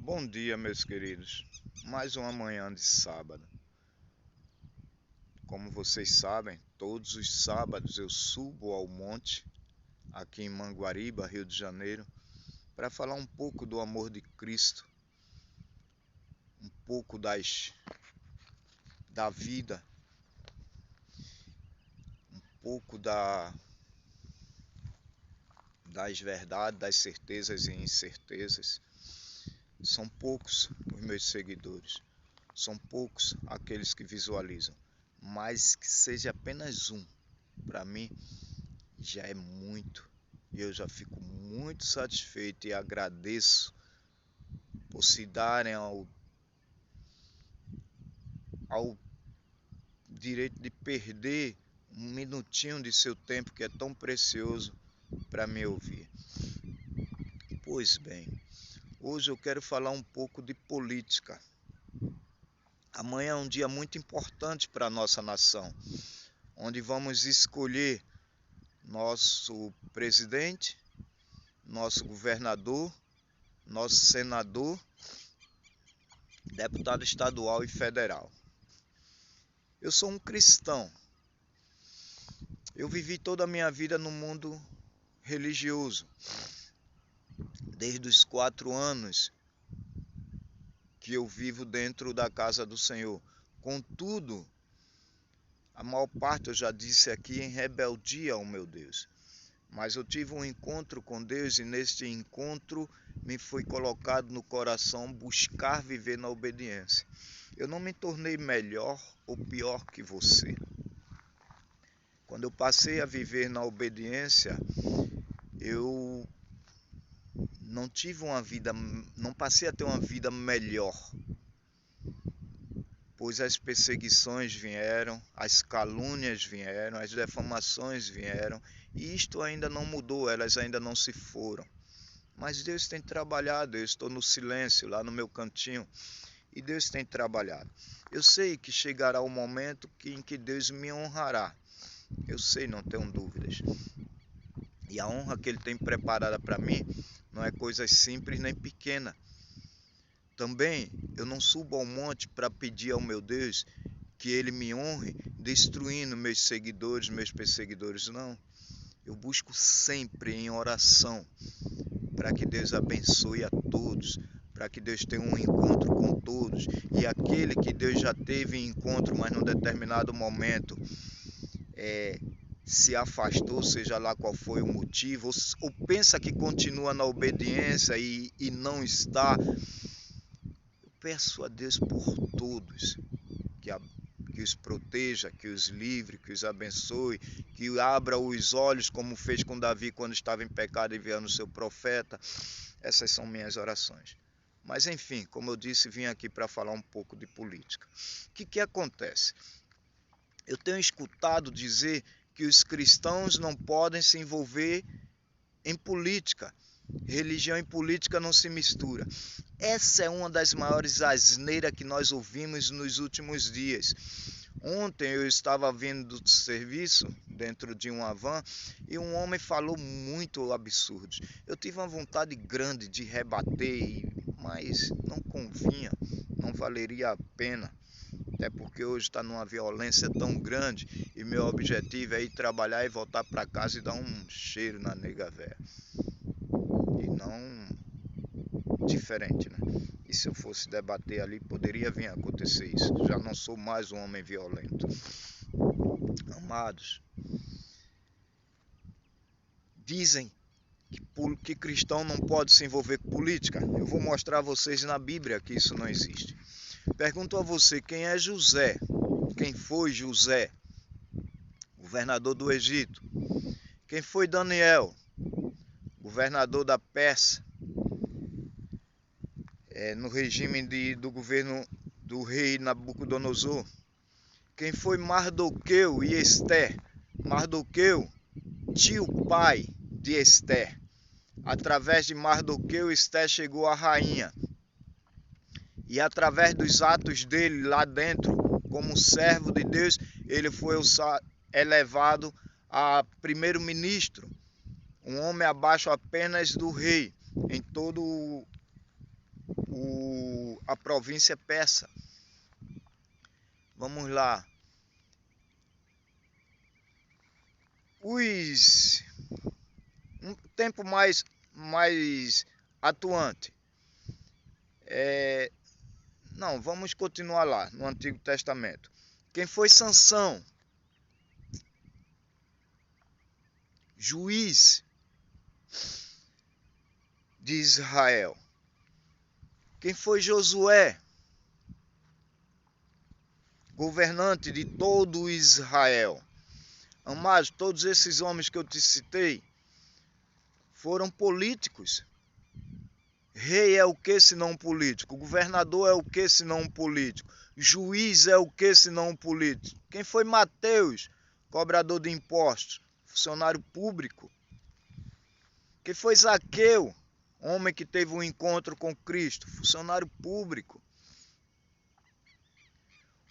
Bom dia, meus queridos. Mais uma manhã de sábado. Como vocês sabem, todos os sábados eu subo ao monte, aqui em Manguariba, Rio de Janeiro, para falar um pouco do amor de Cristo, um pouco da vida, um pouco das verdades, das certezas e incertezas. São poucos os meus seguidores, são poucos aqueles que visualizam, mas que seja apenas um, para mim já é muito. E eu já fico muito satisfeito e agradeço por se darem ao direito de perder um minutinho de seu tempo que é tão precioso para me ouvir. Pois bem, hoje eu quero falar um pouco de política. Amanhã é um dia muito importante para a nossa nação, onde vamos escolher nosso presidente, nosso governador, nosso senador, deputado estadual e federal. Eu sou um cristão. Eu vivi toda a minha vida no mundo religioso. Desde os 4 anos que eu vivo dentro da casa do Senhor. Contudo, a maior parte eu já disse aqui em rebeldia ao meu Deus. Mas eu tive um encontro com Deus e neste encontro me foi colocado no coração buscar viver na obediência. Eu não me tornei melhor ou pior que você. Quando eu passei a viver na obediência, eu não passei a ter uma vida melhor, pois as perseguições vieram, as calúnias vieram, as defamações vieram, e isto ainda não mudou, elas ainda não se foram. Mas Deus tem trabalhado, eu estou no silêncio, lá no meu cantinho, e Deus tem trabalhado. Eu sei que chegará o momento em que Deus me honrará. Eu sei, não tenho dúvidas. E a honra que Ele tem preparada para mim não é coisa simples nem pequena. Também eu não subo ao monte para pedir ao meu Deus que Ele me honre destruindo meus seguidores, meus perseguidores, não. Eu busco sempre em oração para que Deus abençoe a todos, para que Deus tenha um encontro com todos. E aquele que Deus já teve encontro, mas num determinado momento se afastou, seja lá qual foi o motivo, ou pensa que continua na obediência e não está, eu peço a Deus por todos, que os proteja, que os livre, que os abençoe, que abra os olhos como fez com Davi quando estava em pecado enviando o seu profeta. Essas são minhas orações. Mas enfim, como eu disse, vim aqui para falar um pouco de política. O que acontece? Eu tenho escutado dizer que os cristãos não podem se envolver em política. Religião e política não se mistura. Essa é uma das maiores asneiras que nós ouvimos nos últimos dias. Ontem eu estava vindo do serviço dentro de uma van e um homem falou muito absurdos. Eu tive uma vontade grande de rebater, mas não convinha, não valeria a pena. Até porque hoje está numa violência tão grande e meu objetivo é ir trabalhar e voltar para casa e dar um cheiro na nega véia. E não diferente, né? E se eu fosse debater ali, poderia vir a acontecer isso. Já não sou mais um homem violento. Amados, dizem que cristão não pode se envolver com política. Eu vou mostrar a vocês na Bíblia que isso não existe. Pergunto a você, quem é José? Quem foi José, governador do Egito? Quem foi Daniel, governador da Pérsia, no regime do governo do rei Nabucodonosor? Quem foi Mardoqueu e Esther? Mardoqueu, tio pai de Esther. Através de Mardoqueu, Esther chegou à rainha. E através dos atos dele lá dentro, como servo de Deus, ele foi elevado a primeiro-ministro, um homem abaixo apenas do rei, em todo o a província persa. Vamos lá. Um tempo mais atuante. Não, vamos continuar lá, no Antigo Testamento. Quem foi Sansão? Juiz de Israel. Quem foi Josué? Governante de todo Israel. Amados, todos esses homens que eu te citei foram políticos. Rei é o que senão um político? Governador é o que senão um político? Juiz é o que senão um político? Quem foi Mateus? Cobrador de impostos, funcionário público. Quem foi Zaqueu? Homem que teve um encontro com Cristo, funcionário público.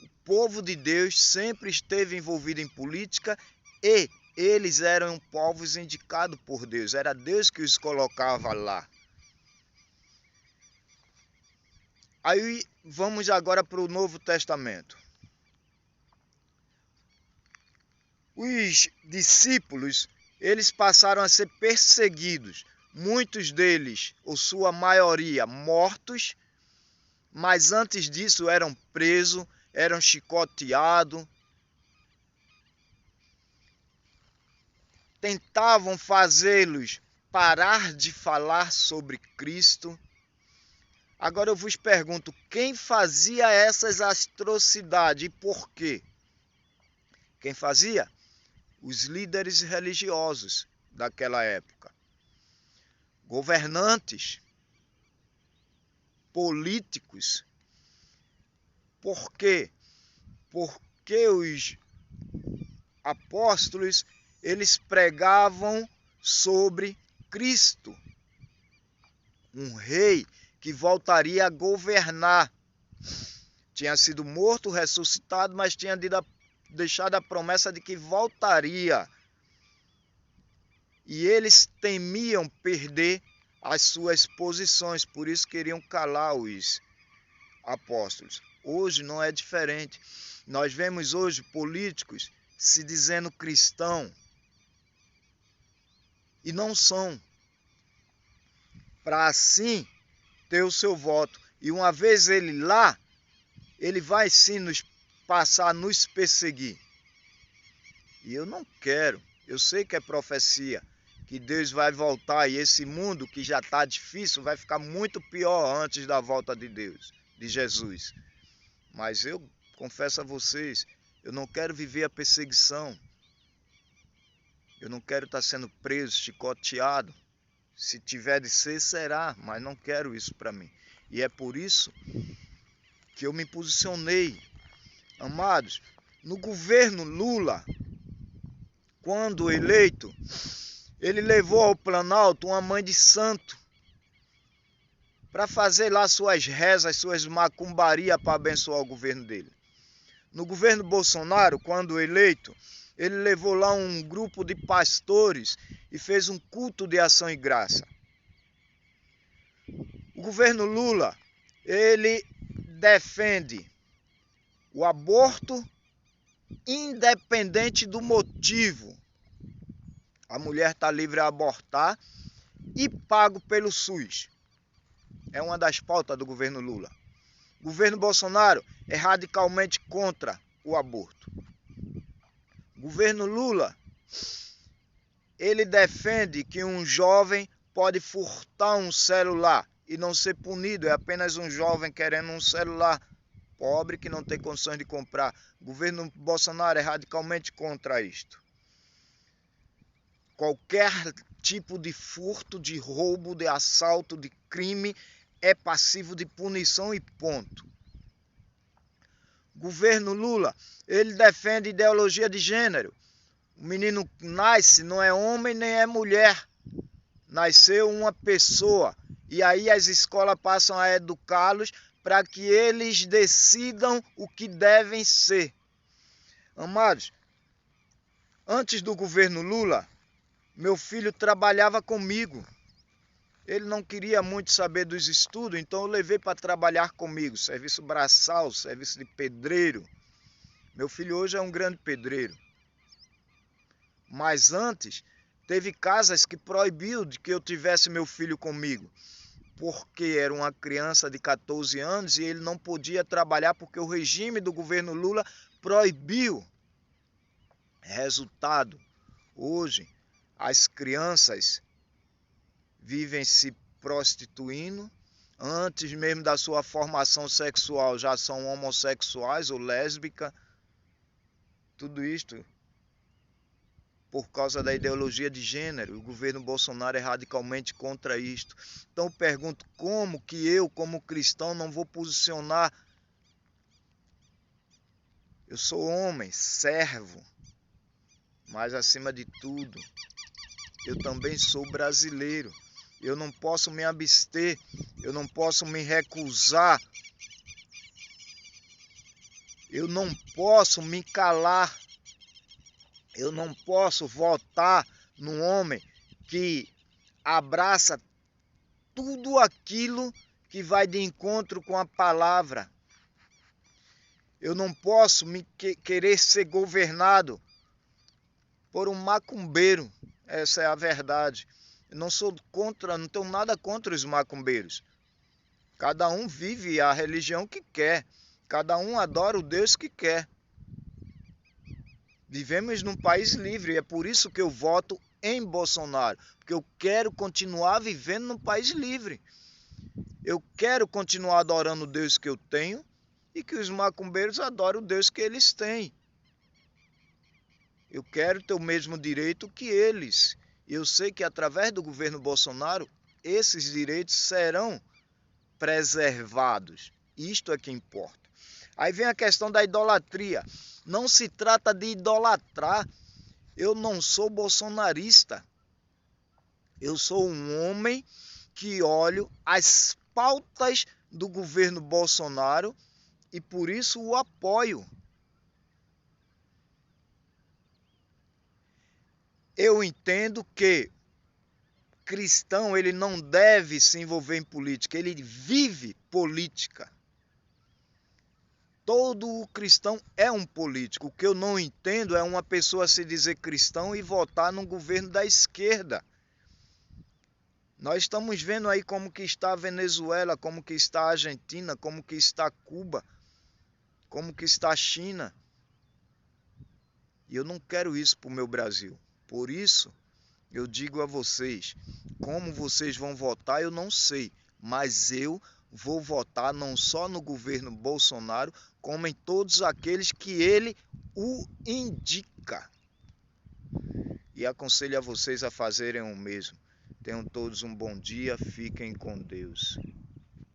O povo de Deus sempre esteve envolvido em política e eles eram povos indicados por Deus. Era Deus que os colocava lá. Aí vamos agora para o Novo Testamento. Os discípulos, eles passaram a ser perseguidos. Muitos deles, ou sua maioria, mortos. Mas antes disso eram presos, eram chicoteados. Tentavam fazê-los parar de falar sobre Cristo. Agora eu vos pergunto, quem fazia essas atrocidades e por quê? Quem fazia? Os líderes religiosos daquela época. Governantes, políticos. Por quê? Porque os apóstolos, eles pregavam sobre Cristo, um rei que voltaria a governar. Tinha sido morto, ressuscitado, mas tinha deixado a promessa de que voltaria. E eles temiam perder as suas posições, por isso queriam calar os apóstolos. Hoje não é diferente. Nós vemos hoje políticos se dizendo cristão e não são, para assim ter o seu voto. E uma vez ele lá, ele vai sim passar a nos perseguir. E eu não quero. Eu sei que é profecia, que Deus vai voltar e esse mundo que já está difícil vai ficar muito pior antes da volta de Deus, de Jesus. Mas eu confesso a vocês, eu não quero viver a perseguição. Eu não quero estar sendo preso, chicoteado. Se tiver de ser, será, mas não quero isso para mim. E é por isso que eu me posicionei. Amados, no governo Lula, quando eleito, ele levou ao Planalto uma mãe de santo para fazer lá suas rezas, suas macumbarias para abençoar o governo dele. No governo Bolsonaro, quando eleito, ele levou lá um grupo de pastores e fez um culto de ação e graça. O governo Lula, ele defende o aborto independente do motivo. A mulher está livre a abortar e pago pelo SUS. É uma das pautas do governo Lula. O governo Bolsonaro é radicalmente contra o aborto. O governo Lula, ele defende que um jovem pode furtar um celular e não ser punido. É apenas um jovem querendo um celular, pobre que não tem condições de comprar. O governo Bolsonaro é radicalmente contra isto. Qualquer tipo de furto, de roubo, de assalto, de crime é passivo de punição e ponto. O governo Lula, ele defende ideologia de gênero. O menino nasce, não é homem nem é mulher. Nasceu uma pessoa. E aí as escolas passam a educá-los para que eles decidam o que devem ser. Amados, antes do governo Lula, meu filho trabalhava comigo. Ele não queria muito saber dos estudos, então eu levei para trabalhar comigo, serviço braçal, serviço de pedreiro. Meu filho hoje é um grande pedreiro. Mas antes, teve casas que proibiu de que eu tivesse meu filho comigo, porque era uma criança de 14 anos e ele não podia trabalhar porque o regime do governo Lula proibiu. Resultado, hoje as crianças vivem se prostituindo, antes mesmo da sua formação sexual já são homossexuais ou lésbicas. Tudo isto por causa da ideologia de gênero. O governo Bolsonaro é radicalmente contra isto. Então eu pergunto, como que eu, como cristão, não vou posicionar? Eu sou homem, servo, mas acima de tudo, eu também sou brasileiro. Eu não posso me abster, eu não posso me recusar, eu não posso me calar, eu não posso votar num homem que abraça tudo aquilo que vai de encontro com a palavra. Eu não posso querer ser governado por um macumbeiro, essa é a verdade. Eu não sou contra, não tenho nada contra os macumbeiros. Cada um vive a religião que quer. Cada um adora o Deus que quer. Vivemos num país livre e é por isso que eu voto em Bolsonaro. Porque eu quero continuar vivendo num país livre. Eu quero continuar adorando o Deus que eu tenho e que os macumbeiros adorem o Deus que eles têm. Eu quero ter o mesmo direito que eles. Eu sei que através do governo Bolsonaro, esses direitos serão preservados. Isto é que importa. Aí vem a questão da idolatria. Não se trata de idolatrar. Eu não sou bolsonarista. Eu sou um homem que olho as pautas do governo Bolsonaro e por isso o apoio. Eu entendo que cristão ele não deve se envolver em política, ele vive política. Todo cristão é um político. O que eu não entendo é uma pessoa se dizer cristão e votar num governo da esquerda. Nós estamos vendo aí como que está a Venezuela, como que está a Argentina, como que está Cuba, como que está a China. E eu não quero isso para o meu Brasil. Por isso, eu digo a vocês, como vocês vão votar eu não sei, mas eu vou votar não só no governo Bolsonaro, como em todos aqueles que ele o indica. E aconselho a vocês a fazerem o mesmo. Tenham todos um bom dia, fiquem com Deus.